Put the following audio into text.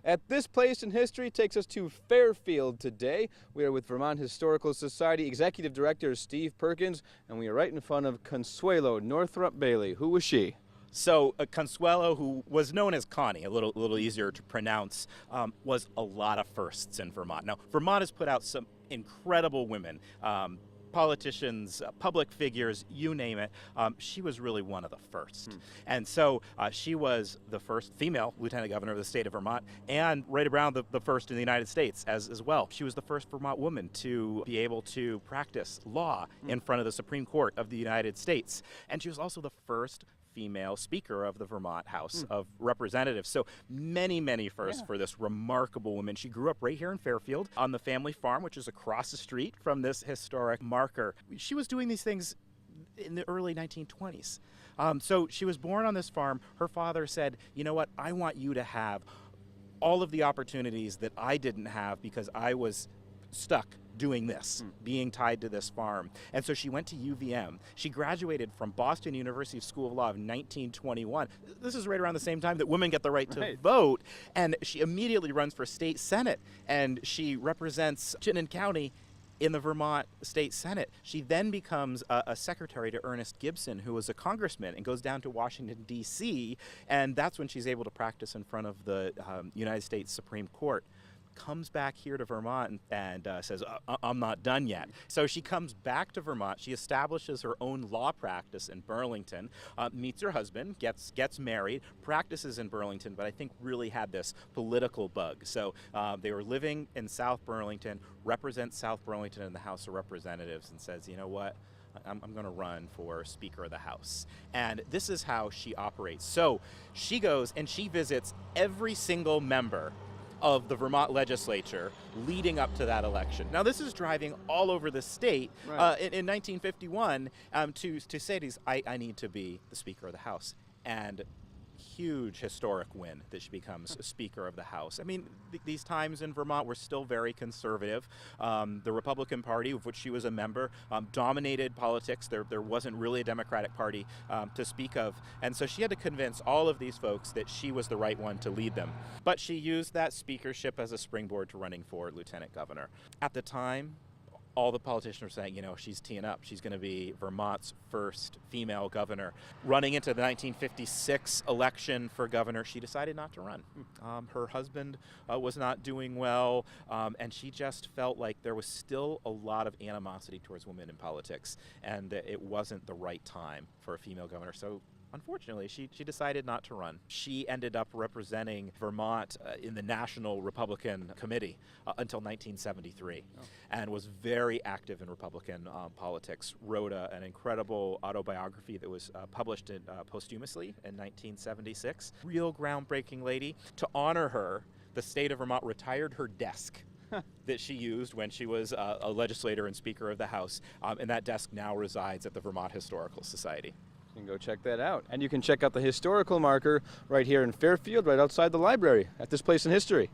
At This Place in History takes us to Fairfield today. We are with Vermont Historical Society Executive Director Steve Perkins, and we are right in front of Consuelo Northrop Bailey. Who was she? So Consuelo, who was known as Connie, a little easier to pronounce, was a lot of firsts in Vermont. Now, Vermont has put out some incredible women. Politicians, public figures, you name it. She was really one of the first. And so she was the first female lieutenant governor of the state of Vermont, and right around the first in the United States as well. She was the first Vermont woman to be able to practice law in front of the Supreme Court of the United States. And she was also the first female speaker of the Vermont House of Representatives. So many firsts for this remarkable woman. She grew up right here in Fairfield on the family farm, which is across the street from this historic marker. She was doing these things in the early 1920s. So she was born on this farm. Her father said, you know what, I want you to have all of the opportunities that I didn't have because I was stuck doing this, being tied to this farm. And so she went to UVM. She graduated from Boston University School of Law in 1921. This is right around the same time that women get the right to vote. And she immediately runs for state senate, and she represents Chittenden County in the Vermont State Senate. She then becomes a secretary to Ernest Gibson, who was a congressman, and goes down to Washington, D.C., and that's when she's able to practice in front of the United States Supreme Court. Comes back here to Vermont and says, I'm not done yet. So she comes back to Vermont. She establishes her own law practice in Burlington, meets her husband, gets married, practices in Burlington, but I think really had this political bug. So they were living in South Burlington, represents South Burlington in the House of Representatives, and says, you know what? I'm going to run for Speaker of the House. And this is how she operates. So she goes and she visits every single member of the Vermont legislature leading up to that election. Now, this is driving all over the state in 1951 to say to these, I need to be the Speaker of the House. And huge historic win that she becomes Speaker of the House. I mean, these times in Vermont were still very conservative. The Republican Party, of which she was a member, dominated politics. There wasn't really a Democratic Party to speak of. And so she had to convince all of these folks that she was the right one to lead them. But she used that speakership as a springboard to running for lieutenant governor. At the time, all the politicians were saying, you know, she's teeing up. She's going to be Vermont's first female governor. Running into the 1956 election for governor, she decided not to run. Her husband was not doing well, and she just felt like there was still a lot of animosity towards women in politics, and it wasn't the right time for a female governor. So unfortunately, she decided not to run. She ended up representing Vermont in the National Republican Committee until 1973, and was very active in Republican politics. Wrote an incredible autobiography that was published posthumously in 1976. Real groundbreaking lady. To honor her, the state of Vermont retired her desk that she used when she was a legislator and Speaker of the House, and that desk now resides at the Vermont Historical Society. You can go check that out. And you can check out the historical marker right here in Fairfield, right outside the library, at This Place in History.